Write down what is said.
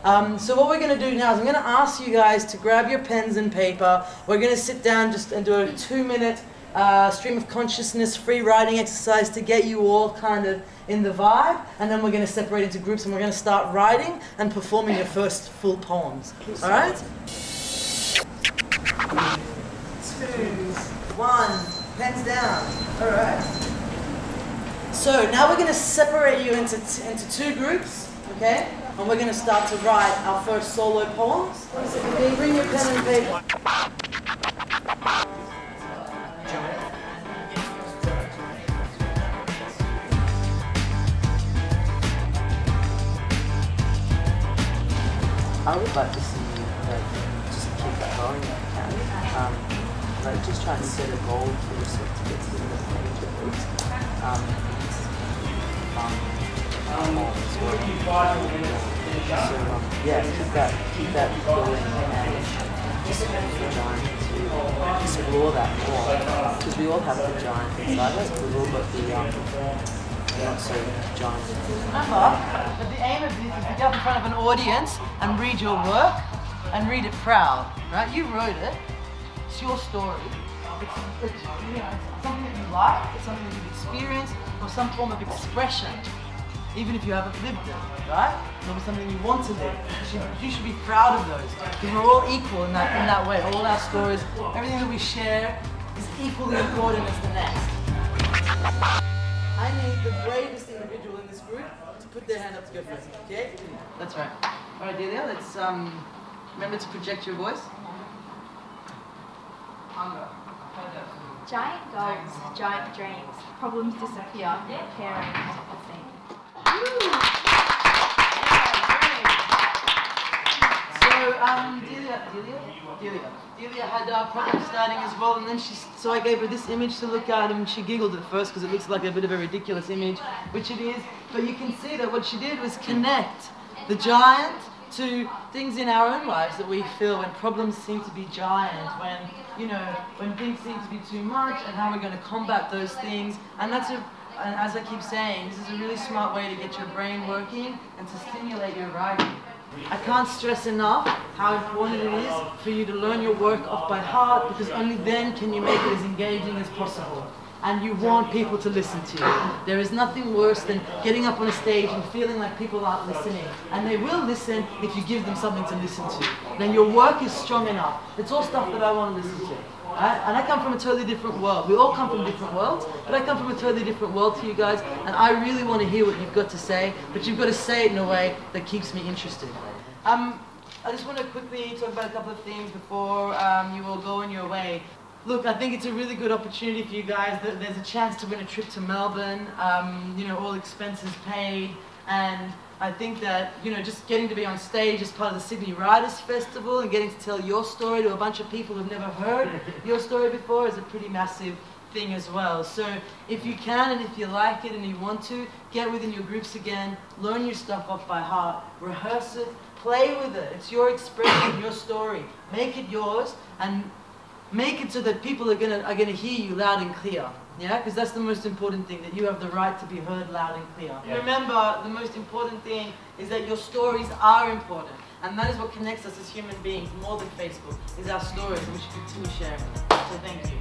So what we're going to do now is I'm going to ask you guys to grab your pens and paper. We're going to sit down just and do a 2-minute stream of consciousness free writing exercise to get you all kind of in the vibe, and then we're going to separate into groups and we're going to start writing and performing your first full poems. Alright? 2, 1, pens down. Alright. So now we're going to separate you into 2 groups, okay? And we're going to start to write our first solo poems. So can you bring your pen and paper? I would like to see you just keep that going if you can. Just try and set a goal for yourself to get to the page at least. Keep that going and just trying to explore that more, because we all have the giant inside us. We've all got the not so giant. Remember that the aim of this is to get up in front of an audience and read your work and read it proud, right? You wrote it. It's your story. It's something that you like, it's something that you've experienced, or some form of expression, even if you haven't lived it, right? It'll be something you want to live. You should be proud of those, because we're all equal in that way. All our stories, everything that we share is equally important as the next. I need the bravest individual in this group to put their hand up to go first, okay? That's right. All right, Delia, let's remember to project your voice. Giant goals, giant dreams. Problems disappear, caring is the thing. So, Delia had problems starting as well, and then so I gave her this image to look at, and she giggled at first because it looks like a bit of a ridiculous image, which it is, but you can see that what she did was connect the giant to things in our own lives that we feel when problems seem to be giant, when things seem to be too much, and how we're going to combat those things. And and as I keep saying, this is a really smart way to get your brain working and to stimulate your writing. I can't stress enough how important it is for you to learn your work off by heart, because only then can you make it as engaging as possible. And you want people to listen to you. There is nothing worse than getting up on a stage and feeling like people aren't listening. And they will listen if you give them something to listen to. Then your work is strong enough. It's all stuff that I want to listen to. Right? And I come from a totally different world. We all come from different worlds, but I come from a totally different world to you guys, and I really want to hear what you've got to say, but you've got to say it in a way that keeps me interested. I just want to quickly talk about a couple of things before you all go on your way. Look, I think it's a really good opportunity for you guys. There's a chance to win a trip to Melbourne, all expenses paid, and I think that, just getting to be on stage as part of the Sydney Writers Festival and getting to tell your story to a bunch of people who've never heard your story before is a pretty massive thing as well. So if you can and if you like it and you want to, get within your groups again, learn your stuff off by heart, rehearse it, play with it. It's your expression, your story. Make it yours, and make it so that people are gonna hear you loud and clear. Yeah, because that's the most important thing, that you have the right to be heard loud and clear. Yeah. Remember, the most important thing is that your stories are important, and that is what connects us as human beings more than Facebook, is our stories, and we should continue sharing them. So thank you.